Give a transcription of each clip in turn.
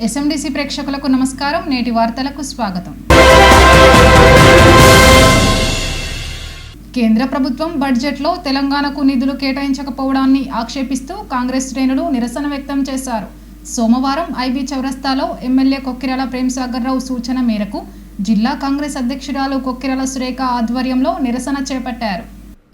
ఎస్ఎండిసి ప్రేక్షకులకు నమస్కారం. నేటి వార్తలకు స్వాగతం. కేంద్ర ప్రభుత్వం బడ్జెట్లో తెలంగాణకు నిధులు కేటాయించకపోవడాన్ని ఆక్షేపిస్తూ కాంగ్రెస్ శ్రేణులు నిరసన వ్యక్తం చేశారు. సోమవారం ఐబీ చౌరస్తాలో ఎమ్మెల్యే కొక్కిరాల ప్రేమ్సాగర్ రావు సూచన మేరకు జిల్లా కాంగ్రెస్ అధ్యక్షురాలు కొక్కిరాల సురేఖ ఆధ్వర్యంలో నిరసన చేపట్టారు.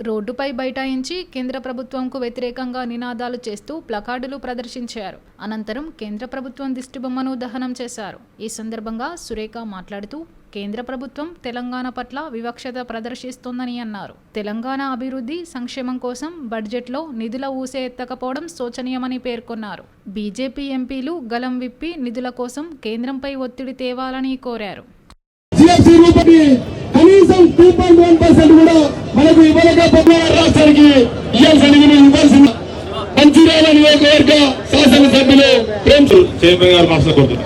రోడ్డుపై బైఠాయించి కేంద్ర ప్రభుత్వంకు వ్యతిరేకంగా నినాదాలు చేస్తూ ప్లకార్డులు ప్రదర్శించారు. అనంతరం కేంద్ర ప్రభుత్వం దిష్టిబొమ్మను దహనం చేశారు. ఈ సందర్భంగా సురేఖ మాట్లాడుతూ కేంద్ర ప్రభుత్వం తెలంగాణ పట్ల వివక్షత ప్రదర్శిస్తోందని అన్నారు. తెలంగాణ అభివృద్ధి సంక్షేమం కోసం బడ్జెట్లో నిధుల ఊసే ఎత్తకపోవడం శోచనీయమని పేర్కొన్నారు. బీజేపీ ఎంపీలు గలం విప్పి నిధుల కోసం కేంద్రంపై ఒత్తిడి తేవాలని కోరారు. కనీసం 2.1% కూడా మనకు ఇవ్వలేకపోతున్న రాష్ట్రానికి ఇవ్వాల్సిన మంచిర్యాల నియోజకవర్గ శాసనసభ్యులు చైర్మన్ గారు మాట్లాడుతున్నారు.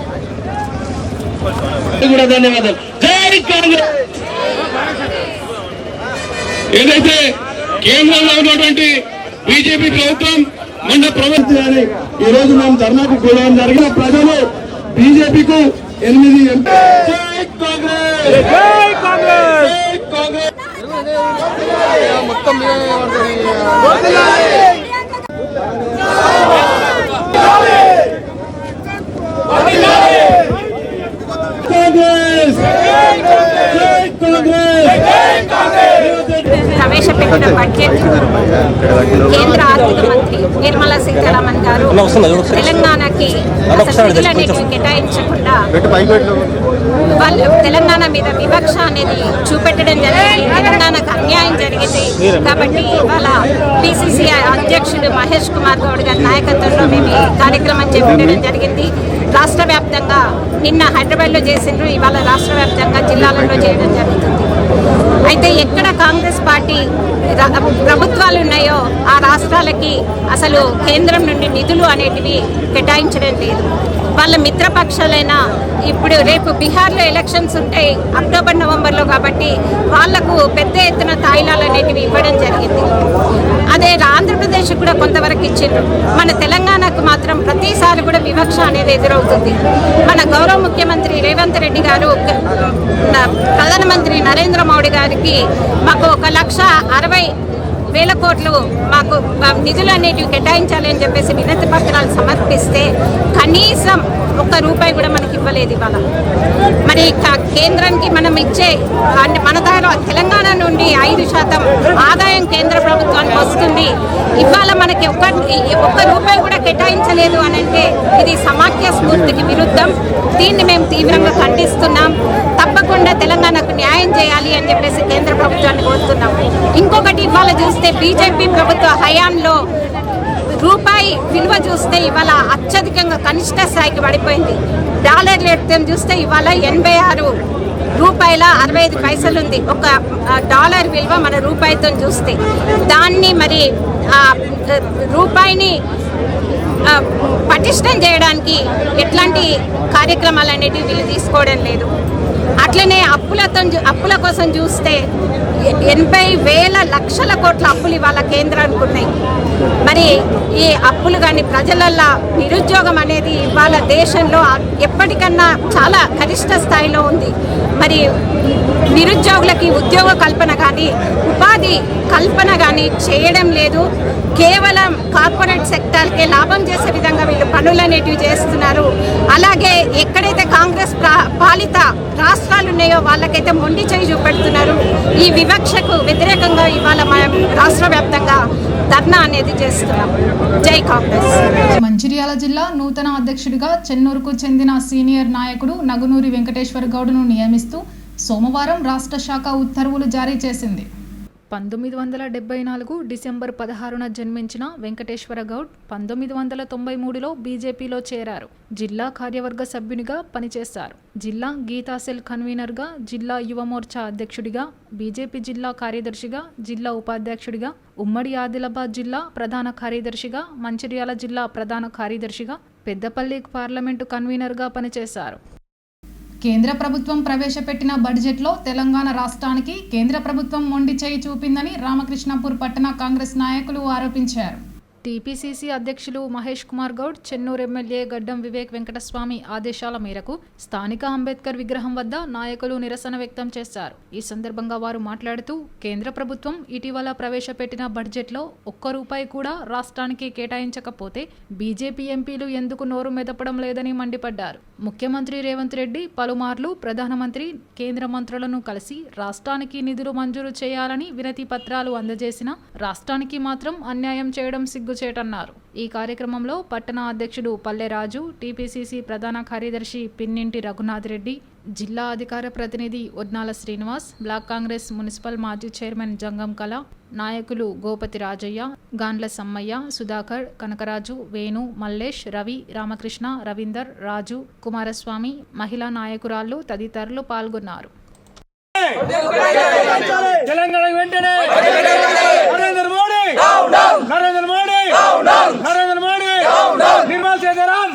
ధన్యవాదాలు. జై కాంగ్రెస్. ఏదైతే కేంద్రంలో ఉన్నటువంటి బీజేపీ ప్రభుత్వం మొన్న ప్రభుత్వాన్ని ఈ రోజు మేము ధర్నాకు కూడడం జరిగిన ప్రజలు బీజేపీకు 8 ఎంపీ మొత్తం ప్రవేశపెట్టిన బడ్జెట్ కేంద్ర ఆర్థిక మంత్రి నిర్మలా సీతారామన్ గారు తెలంగాణకి నిధులన్నిటిని కేటాయించకుండా వాళ్ళు తెలంగాణ మీద వివక్ష అనేది చూపెట్టడం జరిగింది. తెలంగాణకు అన్యాయం జరిగింది కాబట్టి ఇవాళ పిసిసి అధ్యక్షుడు మహేష్ కుమార్ గౌడ్ గారి నాయకత్వంలో మేము ఈ కార్యక్రమం చేపట్టడం జరిగింది. రాష్ట్ర వ్యాప్తంగా నిన్న హైదరాబాద్లో చేసిండ్రు, ఇవాళ రాష్ట్ర వ్యాప్తంగా జిల్లాలలో చేయడం జరుగుతుంది. అయితే ఎక్కడ కాంగ్రెస్ పార్టీ ప్రభుత్వాలు ఉన్నాయో ఆ రాష్ట్రాలకి అసలు కేంద్రం నుండి నిధులు అనేటివి కేటాయించడం లేదు. వాళ్ళ మిత్రపక్షాలైనా ఇప్పుడు రేపు బీహార్లో ఎలక్షన్స్ ఉంటాయి అక్టోబర్ నవంబర్లో, కాబట్టి వాళ్లకు పెద్ద ఎత్తున తాయిలాలు అనేటివి ఇవ్వడం జరిగింది. అదే ఆంధ్రప్రదేశ్ కూడా కొంతవరకు ఇచ్చిండ్రు. మన తెలంగాణకు మాత్రం ప్రతిసారి కూడా వివక్ష అనేది ఎదురవుతుంది. మన గౌరవ ముఖ్యమంత్రి రేవంత్ రెడ్డి గారు ప్రధానమంత్రి నరేంద్ర మోడీ గారికి మాకు 1,60,000 కోట్లు మాకు నిధులు అనేటివి కేటాయించాలని చెప్పేసి వినతి పత్రాలు సమర్పిస్తే కనీసం ₹1 కూడా మనకి ఇవ్వలేదు. ఇవాళ మరి కేంద్రానికి మనం ఇచ్చే మన దగ్గర తెలంగాణ నుండి 5% ఆదాయం కేంద్ర ప్రభుత్వానికి వస్తుంది. ఇవాళ మనకి ₹1 కూడా కేటాయించలేదు అని అంటే ఇది సమాఖ్య స్ఫూర్తికి విరుద్ధం. దీన్ని మేము తీవ్రంగా ఖండిస్తున్నాం. తప్పకుండా తెలంగాణకు న్యాయం చేయాలి అని చెప్పేసి కేంద్ర ప్రభుత్వాన్ని కోరుతున్నాం. ఇంకొకటి ఇవాళ చూస్తే బీజేపీ ప్రభుత్వ హయాంలో రూపాయి విలువ చూస్తే ఇవాళ అత్యధికంగా కనిష్ట స్థాయికి పడిపోయింది. డాలర్ రేట్ చూస్తే ఇవాళ ₹80.65 ఉంది. ఒక డాలర్ విలువ మన రూపాయితో చూస్తే దాన్ని మరి రూపాయిని పటిష్టం చేయడానికి ఎట్లాంటి కార్యక్రమాలు అనేటివి వీళ్ళు తీసుకోవడం లేదు. అట్లనే అప్పుల కోసం చూస్తే 80,000 లక్షల కోట్ల అప్పులు ఇవాళ కేంద్రానికి ఉన్నాయి. మరి ఈ అప్పులు కానీ ప్రజలల్లో నిరుద్యోగం అనేది ఇవాళ దేశంలో ఎప్పటికన్నా చాలా గరిష్ట స్థాయిలో ఉంది. మరి నిరుద్యోగులకి ఉద్యోగ కల్పన కానీ ఉపాధి కల్పన కానీ చేయడం లేదు. కేవలం కార్పొరేట్ సెక్టార్కే లాభం చేసే విధంగా వీళ్ళు పనులు అనేటివి చేస్తున్నారు. అలాగే ఎక్కడైతే కాంగ్రెస్ పాలిత రాష్ట్రాలు ఉన్నాయో వాళ్ళకైతే మొండి చేయి చూపెడుతున్నారు. ఈ వివక్షకు వ్యతిరేకంగా ఇవాళ మనం రాష్ట్ర వ్యాప్తంగా ధర్నా అనేది చేస్తున్నాం. జై కాంగ్రెస్. మంచిర్యాల జిల్లా నూతన అధ్యక్షుడిగా చెన్నూరుకు చెందిన సీనియర్ నాయకుడు నగునూరి వెంకటేశ్వర గౌడ్ను నియమిస్తూ సోమవారం రాష్ట్ర శాఖ ఉత్తర్వులు జారీ చేసింది. 1974 డిసెంబర్ 16న జన్మించిన వెంకటేశ్వర గౌడ్ 1993లో బీజేపీలో చేరారు. జిల్లా కార్యవర్గ సభ్యునిగా పనిచేశారు. జిల్లా గీతా సెల్ కన్వీనర్గా, జిల్లా యువమోర్చా అధ్యక్షుడిగా, బీజేపీ జిల్లా కార్యదర్శిగా, జిల్లా ఉపాధ్యక్షుడిగా, ఉమ్మడి ఆదిలాబాద్ జిల్లా ప్రధాన కార్యదర్శిగా, మంచిర్యాల జిల్లా ప్రధాన కార్యదర్శిగా, పెద్దపల్లి పార్లమెంటు కన్వీనర్గా పనిచేశారు. కేంద్ర ప్రభుత్వం ప్రవేశపెట్టిన బడ్జెట్లో తెలంగాణ రాష్ట్రానికి కేంద్ర ప్రభుత్వం మొండి చేయి చూపిందని రామకృష్ణాపూర్ పట్టణ కాంగ్రెస్ నాయకులు ఆరోపించారు. టీపీసీసీ అధ్యక్షులు మహేష్ కుమార్ గౌడ్, చెన్నూరు ఎమ్మెల్యే గడ్డం వివేక్ వెంకటస్వామి ఆదేశాల మేరకు స్థానిక అంబేద్కర్ విగ్రహం వద్ద నాయకులు నిరసన వ్యక్తం చేశారు. ఈ సందర్భంగా వారు మాట్లాడుతూ కేంద్ర ప్రభుత్వం ఇటీవల ప్రవేశపెట్టిన బడ్జెట్లో ఒక్క రూపాయి కూడా రాష్ట్రానికి కేటాయించకపోతే బీజేపీ ఎంపీలు ఎందుకు నోరు మెదపడం లేదని మండిపడ్డారు. ముఖ్యమంత్రి రేవంత్ రెడ్డి పలుమార్లు ప్రధానమంత్రి, కేంద్ర మంత్రులను కలిసి రాష్ట్రానికి నిధులు మంజూరు చేయాలని వినతి పత్రాలు అందజేసినా రాష్ట్రానికి మాత్రం అన్యాయం చేయడం సిగ్గుచేటన్నారు. ఈ కార్యక్రమంలో పట్టణ అధ్యక్షుడు పల్లెరాజు, టీపీసీసీ ప్రధాన కార్యదర్శి పిన్నింటి రఘునాథ్ రెడ్డి, జిల్లా అధికార ప్రతినిధి ఒడ్నాల శ్రీనివాస్, బ్లాక్ కాంగ్రెస్ మున్సిపల్ మాజీ చైర్మన్ జంగం కళ, నాయకులు గోపతి రాజయ్య, గాండ్ల సమ్మయ్య, సుధాకర్, కనకరాజు, వేణు, మల్లేష్, రవి, రామకృష్ణ, రవీందర్, రాజు, కుమారస్వామి, మహిళా నాయకురాళ్లు తదితరులు పాల్గొన్నారు. తెలంగాణ వెంటనే నరేంద్ర మోడీ నిర్మలా సీతారాం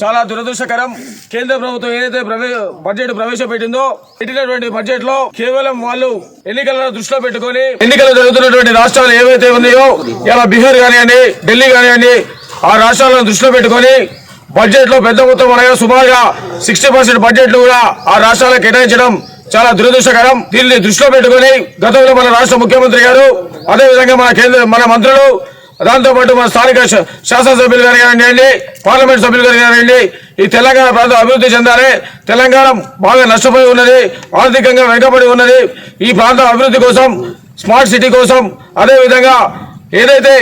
చాలా దురదృష్టకరం. కేంద్ర ప్రభుత్వం ఏదైతే బడ్జెట్ ప్రవేశపెట్టిందో పెట్టినటువంటి బడ్జెట్ లో కేవలం వాళ్ళు ఎన్నికలను దృష్టిలో పెట్టుకుని ఎన్నికలు జరుగుతున్నటువంటి రాష్ట్రాలు ఏవైతే ఉన్నాయో ఇలా బీహార్ కానివ్వండి, ఢిల్లీ కానివ్వండి, ఆ రాష్ట్రాలను దృష్టిలో పెట్టుకుని బడ్జెట్ లో పెద్ద మొత్తం అనగా సుమారుగా 60% బడ్జెట్ కూడా ఆ రాష్ట్రాలకు కేటాయించడం చాలా దురదృష్టకరం. దీన్ని దృష్టిలో పెట్టుకుని గతంలో మన రాష్ట్ర ముఖ్యమంత్రి గారు, అదేవిధంగా మన మంత్రులు, దాంతో పాటు మన స్థానిక శాసనసభ్యులు గారు కానివ్వండి, పార్లమెంట్ సభ్యులు గారు కానివ్వండి, ఈ తెలంగాణ ప్రాంతం అభివృద్ధి చెందాలి. తెలంగాణ బాగా నష్టపోయి ఉన్నది, ఆర్థికంగా వెనుకబడి ఉన్నది. ఈ ప్రాంతం అభివృద్ధి కోసం, స్మార్ట్ సిటీ కోసం, అదేవిధంగా ఏదైతే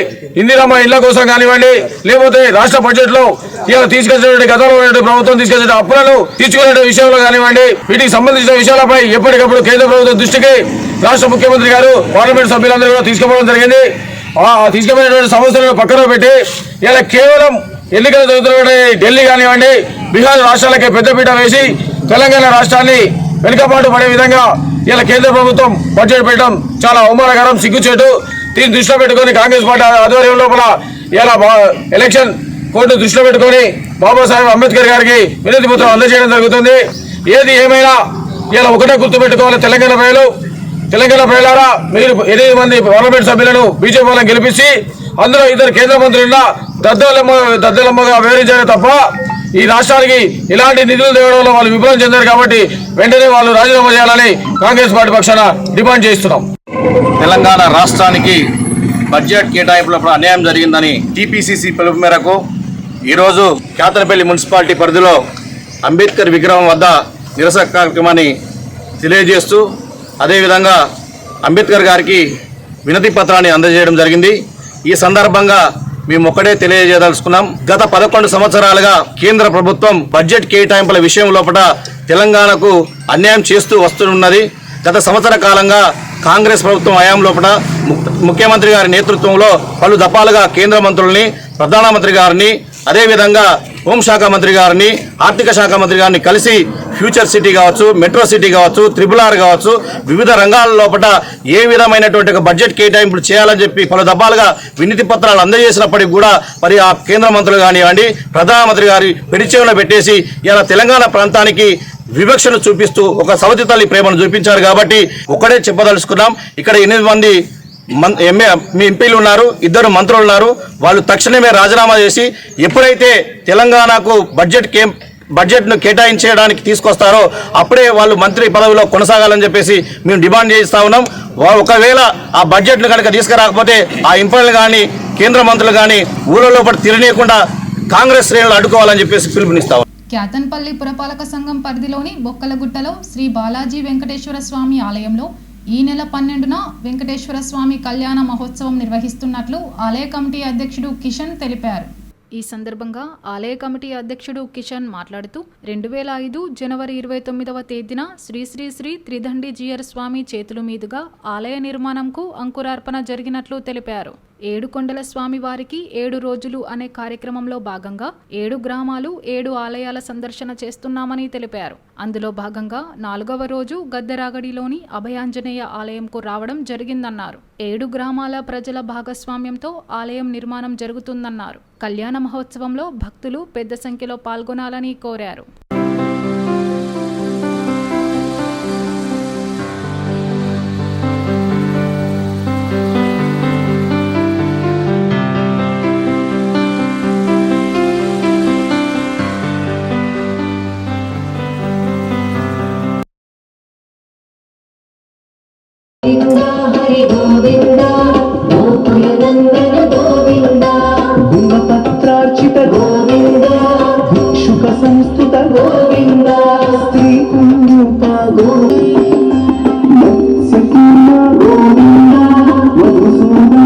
ఇందిరమ్మ ఇళ్ల కోసం కానివ్వండి, లేకపోతే రాష్ట్ర బడ్జెట్ లో ఇలా తీసుకొచ్చినటువంటి గతంలో ప్రభుత్వం తీసుకొచ్చిన అప్పులను తీర్చుకునే విషయంలో కానివ్వండి, వీటికి సంబంధించిన విషయాలపై ఎప్పటికప్పుడు కేంద్ర ప్రభుత్వం దృష్టికి రాష్ట్ర ముఖ్యమంత్రి గారు, పార్లమెంట్ సభ్యులందరూ కూడా తీసుకుపోవడం జరిగింది. తీసుకుపోయినటువంటి సమస్యలను పక్కన పెట్టి ఇలా కేవలం ఎన్నికలు జరుగుతున్నటువంటి ఢిల్లీ కానివ్వండి, బీహార్ రాష్ట్రాలకే పెద్దపీట వేసి తెలంగాణ రాష్ట్రాన్ని వెనుకబాటు పడే విధంగా ఇలా కేంద్ర ప్రభుత్వం బడ్జెట్ పెట్టడం చాలా అవమానకరం, సిగ్గుచేటు. దీన్ని దృష్టిలో పెట్టుకుని కాంగ్రెస్ పార్టీ ఆధ్వర్యం లోపల ఇలా ఎలక్షన్ కోర్టు దృష్టిలో పెట్టుకుని బాబాసాహెబ్ అంబేద్కర్ గారికి వినతి పత్రం అందజేయడం జరుగుతుంది. ఏది ఏమైనా ఇలా ఒకటే గుర్తుపెట్టుకోవాలి, తెలంగాణ ప్రజలారా, మీరు 8 మంది పార్లమెంట్ సభ్యులను బీజేపీ వాళ్ళని గెలిపించి అందులో 2 కేంద్ర మంత్రులున్న దద్దలమ్మగా వ్యవహరించారు తప్ప ఈ రాష్ట్రానికి ఇలాంటి నిధులు తేవడం వల్ల వాళ్ళు విఫలం చెందారు. కాబట్టి వెంటనే వాళ్ళు రాజీనామా చేయాలని కాంగ్రెస్ పార్టీ పక్షాన డిమాండ్ చేస్తున్నాం. తెలంగాణ రాష్ట్రానికి బడ్జెట్ కేటాయింపులప్పుడు అన్యాయం జరిగిందని టీపీసీసీ పిలుపు మేరకు ఈరోజు కేతనపల్లి మున్సిపాలిటీ పరిధిలో అంబేద్కర్ విగ్రహం వద్ద నిరసన కార్యక్రమాన్ని తెలియజేస్తూ అదేవిధంగా అంబేద్కర్ గారికి వినతి పత్రాన్ని అందజేయడం జరిగింది. ఈ సందర్భంగా మేము ఒక్కడే తెలియజేయదలుచుకున్నాం. గత 11 సంవత్సరాలుగా కేంద్ర ప్రభుత్వం బడ్జెట్ కేటాయింపుల విషయం లోపల తెలంగాణకు అన్యాయం చేస్తూ వస్తున్నది. గత సంవత్సర కాలంగా కాంగ్రెస్ ప్రభుత్వం హయాం లోపల ముఖ్యమంత్రి గారి నేతృత్వంలో పలు దఫాలుగా కేంద్ర మంత్రుల్ని, ప్రధానమంత్రి గారిని, అదేవిధంగా హోంశాఖ మంత్రి గారిని, ఆర్థిక శాఖ మంత్రి గారిని కలిసి ఫ్యూచర్ సిటీ కావచ్చు, మెట్రో సిటీ కావచ్చు, RRR కావచ్చు, వివిధ రంగాల లోపల ఏ విధమైనటువంటి బడ్జెట్ కేటాయింపులు చేయాలని చెప్పి పలు దఫాలుగా వినతి పత్రాలు అందజేసినప్పటికీ కూడా మరి ఆ కేంద్ర మంత్రులు కానివ్వండి, ప్రధానమంత్రి గారి పెడిచేవలో పెట్టేసి ఇలా తెలంగాణ ప్రాంతానికి వివక్షను చూపిస్తూ ఒక సవతి తల్లి ప్రేమను చూపించారు. కాబట్టి ఒక్కడే చెప్పదలుచుకున్నాం, ఇక్కడ 8 మంది ఎంపీలు ఉన్నారు, 2 మంత్రులు ఉన్నారు. వాళ్ళు తక్షణమే రాజీనామా చేసి ఎప్పుడైతే తెలంగాణకు బడ్జెట్ను కేటాయించడానికి తీసుకొస్తారో అప్పుడే వాళ్ళు మంత్రి పదవిలో కొనసాగాలని చెప్పేసి మేము డిమాండ్ చేస్తా ఉన్నాం. ఒకవేళ ఆ బడ్జెట్ను కనుక తీసుకురాకపోతే ఆ ఎంపీలు కానీ, కేంద్ర మంత్రులు కానీ ఊళ్ళలో తిరగనీయకుండా కాంగ్రెస్ శ్రేణులు అడ్డుకోవాలని చెప్పేసి పిలుపునిస్తాం. కేతన్పల్లి పురపాలక సంఘం పరిధిలోని బొక్కలగుట్టలో శ్రీ బాలాజీ వెంకటేశ్వర స్వామి ఆలయంలో ఈ నెల 12న వెంకటేశ్వర స్వామి కళ్యాణ మహోత్సవం నిర్వహిస్తున్నట్లు ఆలయ కమిటీ అధ్యక్షుడు కిషన్ తెలిపారు. ఈ సందర్భంగా ఆలయ కమిటీ అధ్యక్షుడు కిషన్ మాట్లాడుతూ 2005 జనవరి 29వ తేదీన శ్రీ శ్రీ శ్రీ త్రిదండి జీయర్ స్వామి చేతుల మీదుగా ఆలయ నిర్మాణంకు అంకురార్పణ జరిగినట్లు తెలిపారు. 7 కొండల స్వామి వారికి 7 రోజులు అనే కార్యక్రమంలో భాగంగా 7 గ్రామాలు 7 ఆలయాల సందర్శన చేస్తున్నామని తెలిపారు. అందులో భాగంగా 4వ రోజు గద్దరాగడిలోని అభయాంజనేయ ఆలయంకు రావడం జరిగిందన్నారు. 7 గ్రామాల ప్రజల భాగస్వామ్యంతో ఆలయం నిర్మాణం జరుగుతుందన్నారు. కళ్యాణ మహోత్సవంలో భక్తులు పెద్ద సంఖ్యలో పాల్గొనాలని కోరారు. బిల్వపత్రార్చిత గోవింద భిక్షుక సంస్థిత గోవింద స్త్రీ పుణ్యూప మత్స్యకూర్మ గోవింద మధుసూదన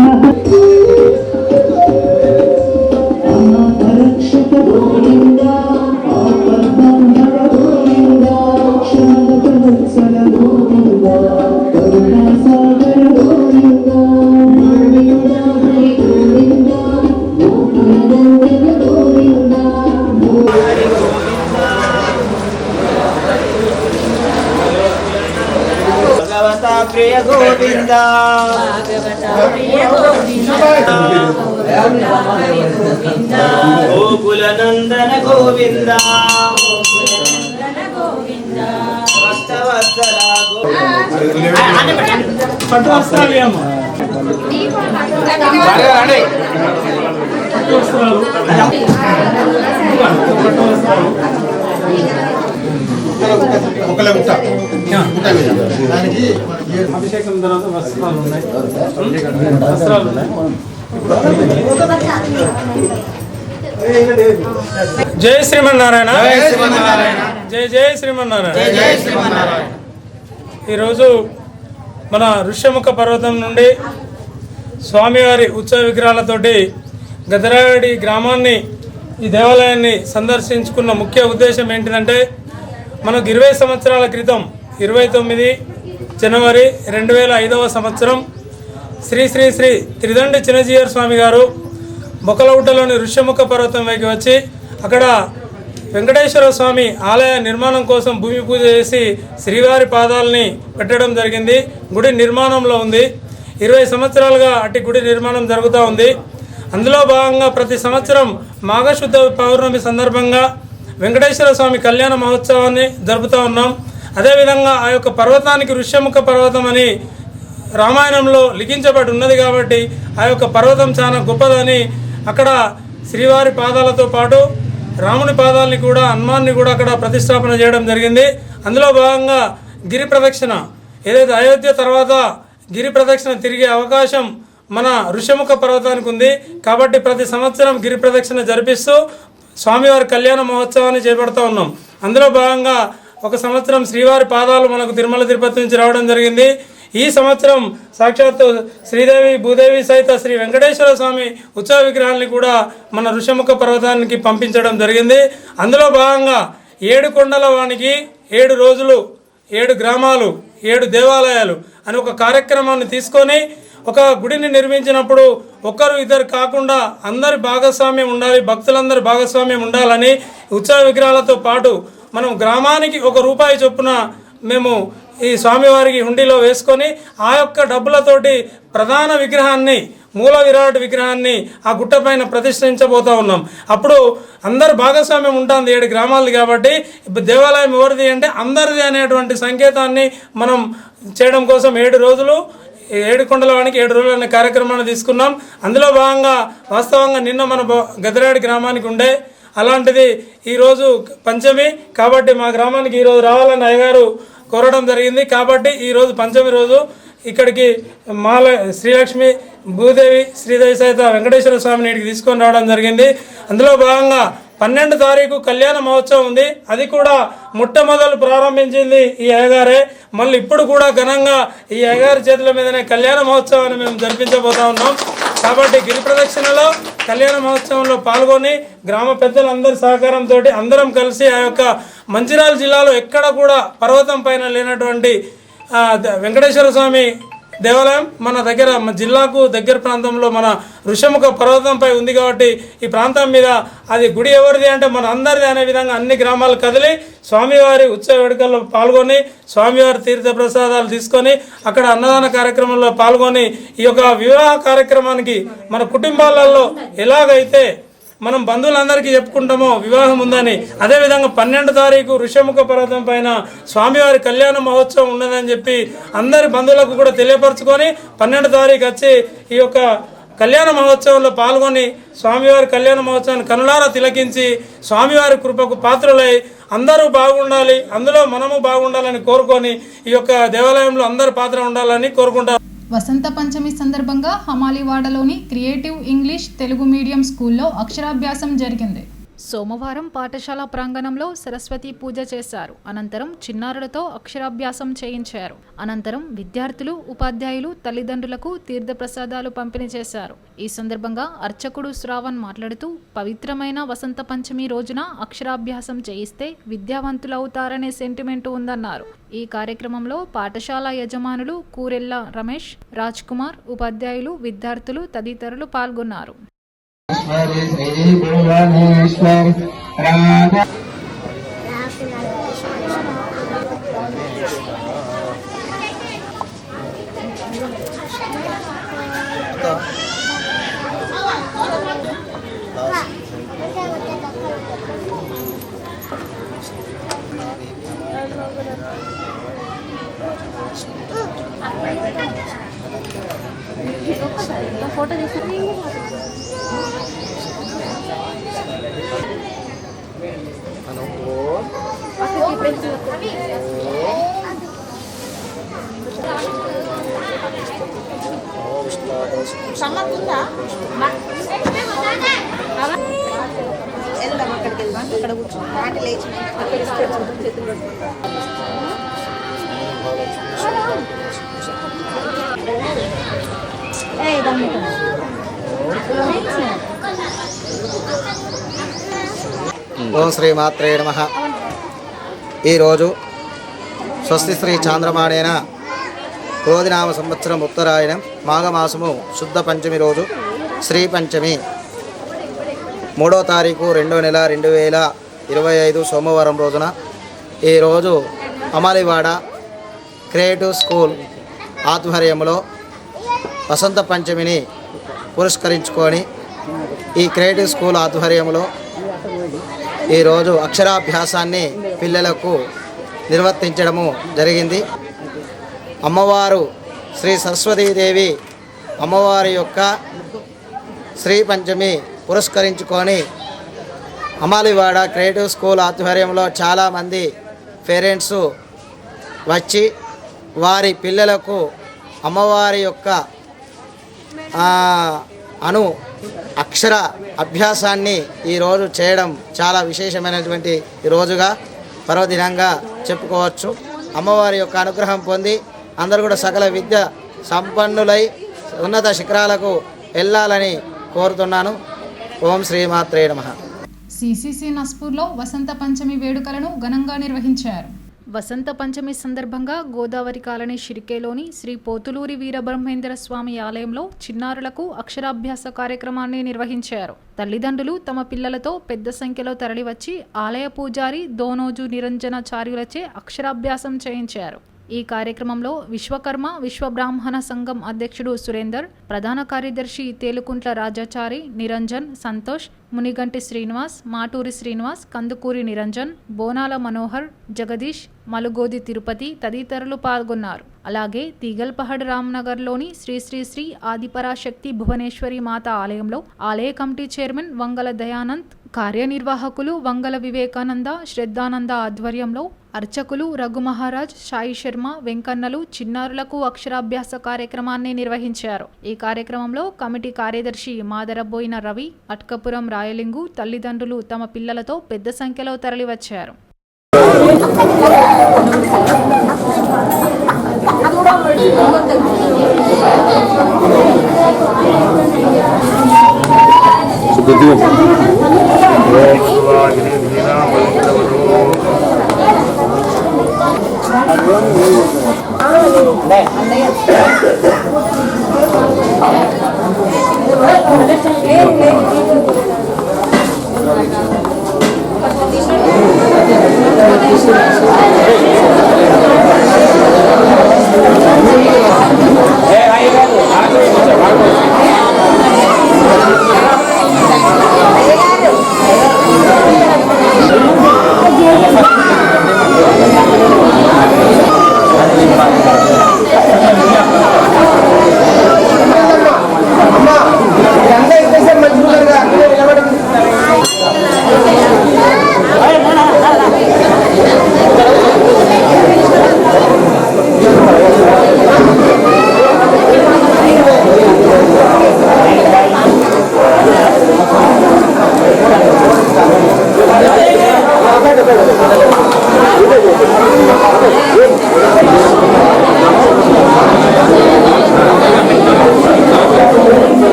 అనాథరక్షక గోవింద ఆపద్బాంధవ గోవింద క్షణవత్సల గోవింద కరుణాసాగర గోవింద గోవింద హరి గోవింద గోవింద గోవింద భగవతా ప్రియ గోవింద గోకుల నందన గోవింద భక్తవత్సల అభిషేకం తర్వాత వస్త్రాలు ఉన్నాయి. వస్త్రాలు ఉన్నాయి. జై శ్రీమన్నారాయణ. జై జై శ్రీమన్నారాయణ. ఈరోజు మన ఋష్యముఖ పర్వతం నుండి స్వామివారి ఉత్సవ విగ్రహాలతోటి గదరాడి గ్రామాన్ని, ఈ దేవాలయాన్ని సందర్శించుకున్న ముఖ్య ఉద్దేశం ఏంటిదంటే, మనకు 20 సంవత్సరాల క్రితం 29 జనవరి 2005వ సంవత్సరం శ్రీ శ్రీ శ్రీ త్రిదండి చిన్నజీయర్ స్వామి గారు బొక్కలగుట్టలోని ఋష్యముఖ పర్వతం వైపు వచ్చి అక్కడ వెంకటేశ్వర స్వామి ఆలయ నిర్మాణం కోసం భూమి పూజ చేసి శ్రీవారి పాదాలని పెట్టడం జరిగింది. గుడి నిర్మాణంలో ఉంది. 20 సంవత్సరాలుగా అట్టి గుడి నిర్మాణం జరుగుతూ ఉంది. అందులో భాగంగా ప్రతి సంవత్సరం మాఘశుద్ధ పౌర్ణమి సందర్భంగా వెంకటేశ్వర స్వామి కళ్యాణ మహోత్సవాన్ని జరుపుతూ ఉన్నాం. అదేవిధంగా ఆ యొక్క పర్వతానికి ఋష్యముఖ పర్వతం అని రామాయణంలో లిఖించబడి ఉన్నది కాబట్టి ఆ యొక్క పర్వతం చాలా గొప్పదని అక్కడ శ్రీవారి పాదాలతో పాటు రాముని పాదాలని కూడా, హనుమాన్ని కూడా అక్కడ ప్రతిష్టాపన చేయడం జరిగింది. అందులో భాగంగా గిరి ప్రదక్షిణ, ఏదైతే అయోధ్య తర్వాత గిరి ప్రదక్షిణ తిరిగే అవకాశం మన ఋష్యముఖ పర్వతానికి ఉంది. కాబట్టి ప్రతి సంవత్సరం గిరి ప్రదక్షిణ జరిపిస్తూ స్వామివారి కళ్యాణ మహోత్సవాన్ని చేపడుతూ ఉన్నాం. అందులో భాగంగా ఒక సంవత్సరం శ్రీవారి పాదాలు మనకు తిరుమల తిరుపతి నుంచి రావడం జరిగింది. ఈ సంవత్సరం సాక్షాత్తు శ్రీదేవి భూదేవి సహిత శ్రీ వెంకటేశ్వర స్వామి ఉత్సవ విగ్రహాన్ని కూడా మన ఋష్యముఖ పర్వతానికి పంపించడం జరిగింది. అందులో భాగంగా 7 కొండల వానికి 7 రోజులు 7 గ్రామాలు 7 దేవాలయాలు అని ఒక కార్యక్రమాన్ని తీసుకొని ఒక గుడిని నిర్మించినప్పుడు ఒకరు ఇద్దరు కాకుండా అందరి భాగస్వామ్యం ఉండాలి, భక్తులందరి భాగస్వామ్యం ఉండాలని ఉత్సవ విగ్రహాలతో పాటు మనం గ్రామానికి ₹1 చొప్పున మేము ఈ స్వామివారికి హుండీలో వేసుకొని ఆ యొక్క డబ్బులతోటి ప్రధాన విగ్రహాన్ని, మూల విరాట్ విగ్రహాన్ని ఆ గుట్టపైన ప్రతిష్ఠించబోతూ ఉన్నాం. అప్పుడు అందరు భాగస్వామ్యం ఉంటుంది, 7 గ్రామాలది కాబట్టి దేవాలయం ఎవరిది అంటే అందరిది అనేటువంటి సంకేతాన్ని మనం చేయడం కోసం 7 రోజులు 7 కొండల వానికి 7 రోజులు అనే కార్యక్రమాన్ని తీసుకున్నాం. అందులో భాగంగా వాస్తవంగా నిన్న మన గదరాడి గ్రామానికి ఉండే, అలాంటిది ఈరోజు పంచమి కాబట్టి మా గ్రామానికి ఈరోజు రావాలని అయ్యగారు కోరడం జరిగింది. కాబట్టి ఈరోజు పంచమి రోజు ఇక్కడికి శ్రీలక్ష్మి భూదేవి శ్రీదేవి సహిత వెంకటేశ్వర స్వామిని ఇక్కడికి తీసుకొని రావడం జరిగింది. అందులో భాగంగా 12 తారీఖు కళ్యాణ మహోత్సవం ఉంది. అది కూడా మొట్టమొదలు ప్రారంభించింది ఈ అయ్యగారే. మళ్ళీ ఇప్పుడు కూడా ఘనంగా ఈ అయ్యగారి చేతుల మీదనే కళ్యాణ మహోత్సవాన్ని మేము జరిపించబోతా ఉన్నాం. కాబట్టి గిరి ప్రదక్షిణలో కళ్యాణ మహోత్సవంలో పాల్గొని గ్రామ పెద్దలందరి సహకారంతో అందరం కలిసి ఆ యొక్క మంచిర్యాల జిల్లాలో ఎక్కడ కూడా పర్వతం పైన లేనటువంటి వెంకటేశ్వర స్వామి దేవాలయం మన దగ్గర, మన జిల్లాకు దగ్గర ప్రాంతంలో మన ఋష్యముఖ పర్వతంపై ఉంది. కాబట్టి ఈ ప్రాంతం మీద అది గుడి ఎవరిది అంటే మన అందరిది అనే విధంగా అన్ని గ్రామాలు కదిలి స్వామివారి ఉత్సవ వేడుకల్లో పాల్గొని స్వామివారి తీర్థ ప్రసాదాలు తీసుకొని అక్కడ అన్నదాన కార్యక్రమంలో పాల్గొని ఈ యొక్క వివాహ కార్యక్రమానికి మన కుటుంబాలలో ఎలాగైతే మనం బంధువులందరికీ చెప్పుకుంటామో వివాహం ఉందని, అదేవిధంగా 12 తారీఖు ఋష్యముఖ పర్వతం పైన స్వామివారి కళ్యాణ మహోత్సవం ఉన్నదని చెప్పి అందరి బంధువులకు కూడా తెలియపరచుకొని 12 తారీఖు వచ్చి ఈ యొక్క కళ్యాణ మహోత్సవంలో పాల్గొని స్వామివారి కళ్యాణ మహోత్సవాన్ని కనులారా తిలకించి స్వామివారి కృపకు పాత్రులై అందరూ బాగుండాలి, అందులో మనము బాగుండాలని కోరుకొని ఈ యొక్క దేవాలయంలో అందరి పాత్ర ఉండాలని కోరుకుంటారు. వసంత పంచమి సందర్భంగా హమాలీవాడలోని క్రియేటివ్ ఇంగ్లీష్ తెలుగు మీడియం స్కూల్లో అక్షరాభ్యాసం జరిగింది. సోమవారం పాఠశాల ప్రాంగణంలో సరస్వతి పూజ చేశారు. అనంతరం చిన్నారులతో అక్షరాభ్యాసం చేయించారు. అనంతరం విద్యార్థులు, ఉపాధ్యాయులు తల్లిదండ్రులకు తీర్థప్రసాదాలు పంపిణీ చేశారు. ఈ సందర్భంగా అర్చకుడు శ్రావణ్ మాట్లాడుతూ పవిత్రమైన వసంత పంచమి రోజున అక్షరాభ్యాసం చేయిస్తే విద్యావంతులవుతారనే సెంటిమెంట్ ఉందన్నారు. ఈ కార్యక్రమంలో పాఠశాల యజమానులు కూరెల్ల రమేష్, రాజ్ కుమార్, ఉపాధ్యాయులు, విద్యార్థులు తదితరులు పాల్గొన్నారు. ఫోటో తీసి వెళ్దాం, అక్కడికి వెళ్దాం, అక్కడ కూర్చోండి, ఆంటీ లేచి చేతులు ఓం శ్రీ మాత్రే నమః. ఈరోజు స్వస్తి శ్రీ చాంద్రమాణేన క్రోధినామ సంవత్సరం ఉత్తరాయణం మాఘమాసము శుద్ధ పంచమి రోజు శ్రీ పంచమి 3వ తారీఖు 2వ నెల 2025 సోమవారం రోజున ఈరోజు అమలివాడ క్రియేటివ్ స్కూల్ ఆధ్వర్యంలో వసంత పంచమిని పురస్కరించుకొని ఈ క్రియేటివ్ స్కూల్ ఆధ్వర్యంలో ఈరోజు అక్షరాభ్యాసాన్ని పిల్లలకు నిర్వర్తించడము జరిగింది. అమ్మవారు శ్రీ సరస్వతీదేవి అమ్మవారి యొక్క శ్రీ పంచమి పురస్కరించుకొని అమాలివాడ క్రియేటివ్ స్కూల్ ఆధ్వర్యంలో చాలామంది పేరెంట్స్ వచ్చి వారి పిల్లలకు అమ్మవారి యొక్క అక్షర అభ్యాసాన్ని ఈరోజు చేయడం చాలా విశేషమైనటువంటి రోజుగా పర్వదినంగా చెప్పుకోవచ్చు. అమ్మవారి యొక్క అనుగ్రహం పొంది అందరూ కూడా సకల విద్య సంపన్నులై ఉన్నత శిఖరాలకు వెళ్ళాలని కోరుతున్నాను. ఓం శ్రీమాత్రే నమః. సిసిసి నస్పూర్లో వసంత పంచమి వేడుకలను ఘనంగా నిర్వహించారు. వసంత పంచమి సందర్భంగా గోదావరి కాలనీ షిరికేలోని శ్రీ పోతులూరి వీరబ్రహ్మేంద్ర స్వామి ఆలయంలో చిన్నారులకు అక్షరాభ్యాస కార్యక్రమాన్ని నిర్వహించారు. తల్లిదండ్రులు తమ పిల్లలతో పెద్ద సంఖ్యలో తరలివచ్చి ఆలయ పూజారి దోనోజు నిరంజనాచార్యులచే అక్షరాభ్యాసం చేయించారు. ఈ కార్యక్రమంలో విశ్వకర్మ విశ్వబ్రాహ్మణ సంఘం అధ్యక్షుడు సురేందర్, ప్రధాన కార్యదర్శి తేలుకుంట్ల రాజాచారి, నిరంజన్, సంతోష్, మునిగంటి శ్రీనివాస్, మాటూరి శ్రీనివాస్, కందుకూరి నిరంజన్, బోనాల మనోహర్, జగదీష్, మలుగోది తిరుపతి తదితరులు పాల్గొన్నారు. అలాగే తీగల్పహడ్ రామ్నగర్లోని శ్రీ శ్రీ శ్రీ ఆదిపరాశక్తి భువనేశ్వరి మాత ఆలయంలో ఆలయ కమిటీ చైర్మన్ వంగల దయానంద్, కార్యనిర్వాహకులు వంగల వివేకానంద, శ్రద్ధానంద ఆధ్వర్యంలో అర్చకులు రఘుమహారాజ్, సాయి శర్మ, వెంకన్నలు చిన్నారులకు అక్షరాభ్యాస కార్యక్రమాన్ని నిర్వహించారు. ఈ కార్యక్రమంలో కమిటీ కార్యదర్శి మాదరబోయిన రవి, అట్కపురం రాయలింగు తల్లిదండ్రులు తమ పిల్లలతో పెద్ద సంఖ్యలో తరలివచ్చారు.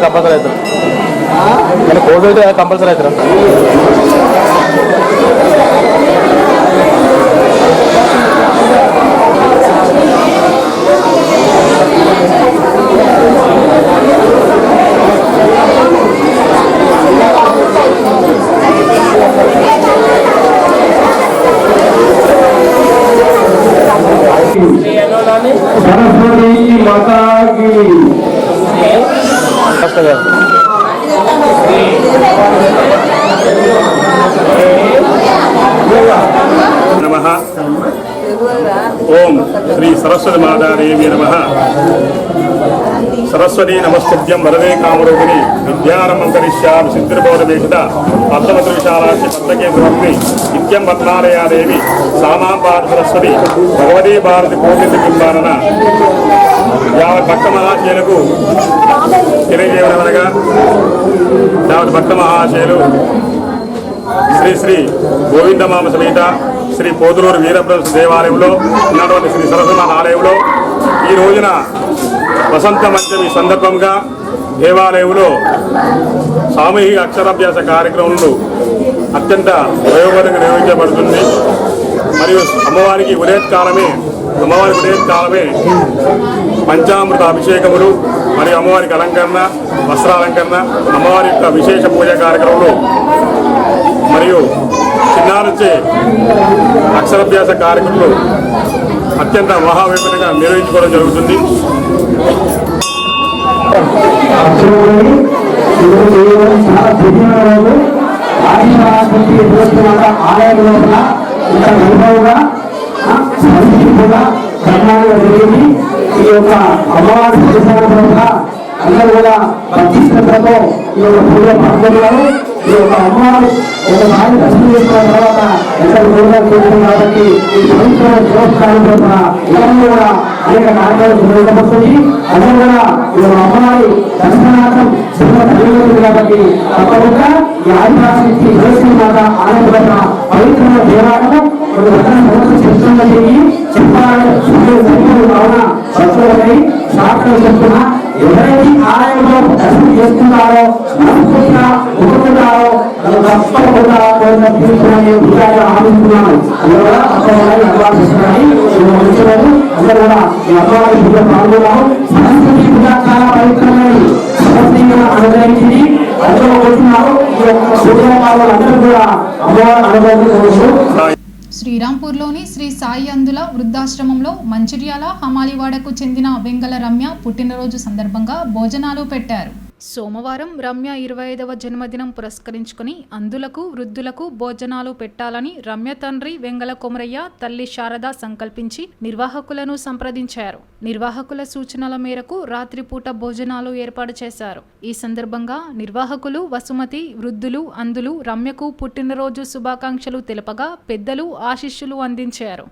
కంపల్సరీ అవుతారు, మన కోర్స్ అయితే కంపల్సరీ అవుతారు. सरस्वती माता की नमः। ओम श्री सरस्वती माता देवी नमः। सरस्वती नमस्तुभ्यं वरदे कामरूपिणी विद्यारम्भं करिष्यामि सिद्धिर्बोधवेशिता पद्मवृक्षालाक्ष्य पद्मकेन्द्रवर्तिनी नित्यं पद्मालया देवी सामां पार्थ सरस्वती भगवती भारती कोटिबिंबानन यावत् भक्त महाशयुలకు తెలియజేయడమనగా యావత్ భక్త మహాశయులు శ్రీ శ్రీ గోవిందమామ సమేత శ్రీ పోతులూరు వీరబ్రహ్మ దేవాలయంలో ఉన్నటువంటి శ్రీ సరస్వతి ఆలయంలో ఈ రోజున వసంత పంచమి సందర్భంగా దేవాలయంలో సామూహిక అక్షరాభ్యాస కార్యక్రమాలు అత్యంత ప్రయోగంగా నిర్వహించబడుతుంది. మరియు అమ్మవారికి ఉదయకాలమే పంచామృత అభిషేకములు మరియు అమ్మవారికి అలంకరణ, వస్త్రాలంకరణ, అమ్మవారి యొక్క విశేష పూజా కార్యక్రమాలు మరియు చిన్నారుచే అక్షరాభ్యాస కార్యక్రమాలు అత్యంత మహావైభవంగా నిర్వహించుకోవడం జరుగుతుంది. ఈ యొక్క అమ్మవారి అందరూ కూడా భక్తి శ్రద్ధతో ఈ యొక్క పూజ పాల్గొన్నారు. ఈ యొక్క అమ్మవారు ఒకసారి దర్శనం చేసుకున్న తర్వాత ఎంత దూరంగా చేస్తుంది కాబట్టి ఈ పవిత్రమైన దేవస్థానం తరఫున ఇవన్నీ కూడా అనేక కార్యక్రమాలు నిర్వహించబడుతుంది. అందరూ కూడా ఈ యొక్క అమ్మవారి దర్శనార్థం కలిగి కాబట్టి తప్పకుండా ఈ ఆదివాసీ దేశం మాట ఆనందపడిన పవిత్రమైన దేవాలయం చెప్తున్నా ఎవరైతే ఆలయంలో దర్శనం చేసుకున్నారో మనస్ఫూర్తిగా ఒప్పుకుంటారో తప్పకుండా ఆలోచిస్తున్నాను. అందువల్ల అమ్మవారి అలవాటున్నాయి అందరూ కూడా ఈ అమ్మవారి పూజ పాల్గొన్నారు. సరస్వతి పూజ చాలా పవిత్రమైనది, సమస్యంగా అనుగ్రహించింది. అందులో వచ్చినారు ఈ యొక్క పూజ అందరూ కూడా అమ్మవారి అనుగ్రహించవచ్చు. శ్రీరాంపూర్లోని శ్రీ సాయి అందుల వృద్ధాశ్రమంలో మంచిర్యాల హమాలివాడకు చెందిన వెంగళ రమ్య పుట్టినరోజు సందర్భంగా భోజనాలు పెట్టారు. సోమవారం రమ్య 25వ జన్మదినం పురస్కరించుకుని అందులకు వృద్ధులకు భోజనాలు పెట్టాలని రమ్య తండ్రి వెంగళ కొమరయ్య, తల్లి శారద సంకల్పించి నిర్వాహకులను సంప్రదించారు. నిర్వాహకుల సూచనల మేరకు రాత్రిపూట భోజనాలు ఏర్పాటు చేశారు. ఈ సందర్భంగా నిర్వాహకులు వసుమతి, వృద్ధులు, అందులు రమ్యకు పుట్టినరోజు శుభాకాంక్షలు తెలుపగా పెద్దలు ఆశీస్సులు అందించారు.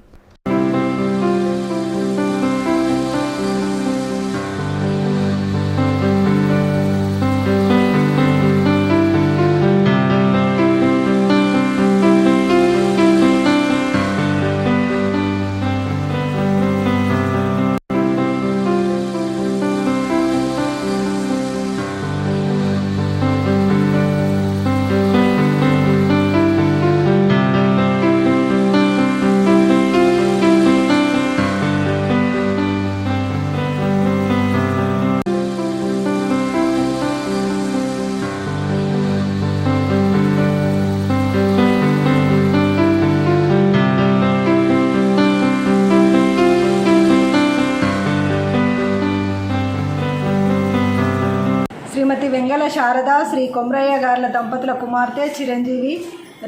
శ్రీమతి వెంగళ శారద, శ్రీ కొమరయ్య గార్ల దంపతుల కుమార్తె చిరంజీవి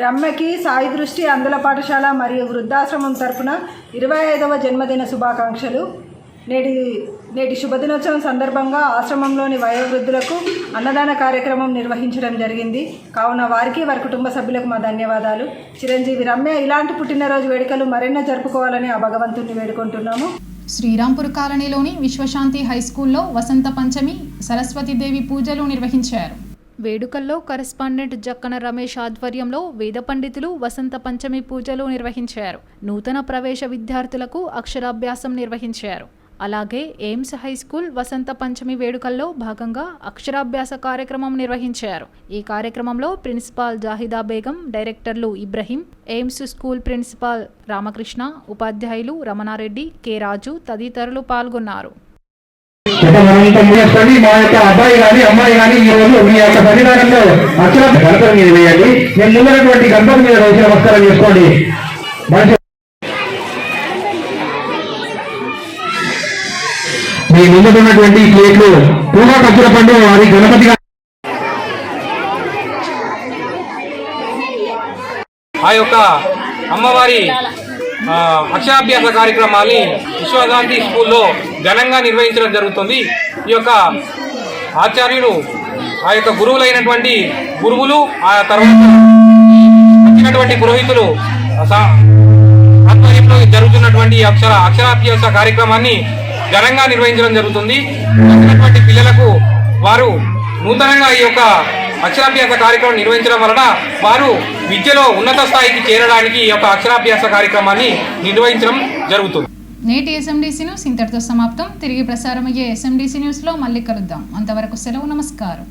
రమ్యకి సాయి దృష్టి అందుల పాఠశాల మరియు వృద్ధాశ్రమం తరపున 25వ జన్మదిన శుభాకాంక్షలు. నేటి శుభదినోత్సవం సందర్భంగా ఆశ్రమంలోని వయోవృద్ధులకు అన్నదాన కార్యక్రమం నిర్వహించడం జరిగింది. కావున వారికి, వారి కుటుంబ సభ్యులకు మా ధన్యవాదాలు. చిరంజీవి రమ్య ఇలాంటి పుట్టినరోజు వేడుకలు మరెన్నో జరుపుకోవాలని ఆ భగవంతుని వేడుకుంటున్నాము. శ్రీరాంపూర్ కాలనీలోని విశ్వశాంతి హైస్కూల్లో వసంత పంచమి సరస్వతీదేవి పూజలు నిర్వహించారు. వేడుకల్లో కరెస్పాండెంట్ జక్కన రమేష్ ఆధ్వర్యంలో వేద పండితులు వసంత పంచమి పూజలు నిర్వహించారు. నూతన ప్రవేశ విద్యార్థులకు అక్షరాభ్యాసం నిర్వహించారు. అలాగే ఎయిమ్స్ హై స్కూల్ వసంత పంచమి వేడుకల్లో భాగంగా అక్షరాభ్యాస కార్యక్రమం నిర్వహించారు. ఈ కార్యక్రమంలో ప్రిన్సిపాల్ జాహిదా బేగం, డైరెక్టర్లు Ibrahim, AIIMS school principal Ramakrishna, ఉపాధ్యాయులు రమణారెడ్డి, కె రాజు తదితరులు పాల్గొన్నారు. మా యొక్క అబ్బాయి కానీ అమ్మాయి కానీ ఈ రోజు మీ యొక్క సన్నిధానంలో అక్షర గణపతి మీద వేయండి. నేను ముందున్నటువంటి గణపతి మీద రోజు నమస్కారం చేసుకోండి. మీ ముందున్నటువంటి ప్లేట్లు పూర్వ ఖర్చుల పండు అది గణపతిగా ఆ యొక్క అమ్మవారి అక్షరాభ్యాస కార్యక్రమాన్ని విశ్వగాంధీ స్కూల్లో ఘనంగా నిర్వహించడం జరుగుతుంది. ఈ యొక్క ఆచార్యులు ఆ యొక్క గురువులైనటువంటి గురువులు ఆ తర్వాత వచ్చినటువంటి పురోహితులు ఆధ్వర్యంలో జరుగుతున్నటువంటి అక్షరాభ్యాస కార్యక్రమాన్ని ఘనంగా నిర్వహించడం జరుగుతుంది. వచ్చినటువంటి పిల్లలకు వారు నూతనంగా ఈ యొక్క అక్షరాభ్యాస కార్యక్రమం నిర్వహించడం వలన వారు విద్యలో ఉన్నత స్థాయికి చేరడానికి ఈ యొక్క అక్షరాభ్యాస కార్యక్రమాన్ని నిర్వహించడం జరుగుతుంది. నేటి ఎస్ఎండిసి న్యూస్ ఇంతటితో సమాప్తం. తిరిగి ప్రసారమయ్యే ఎస్ఎండిసి న్యూస్లో మళ్ళీ కలుద్దాం. అంతవరకు సెలవు. నమస్కారం.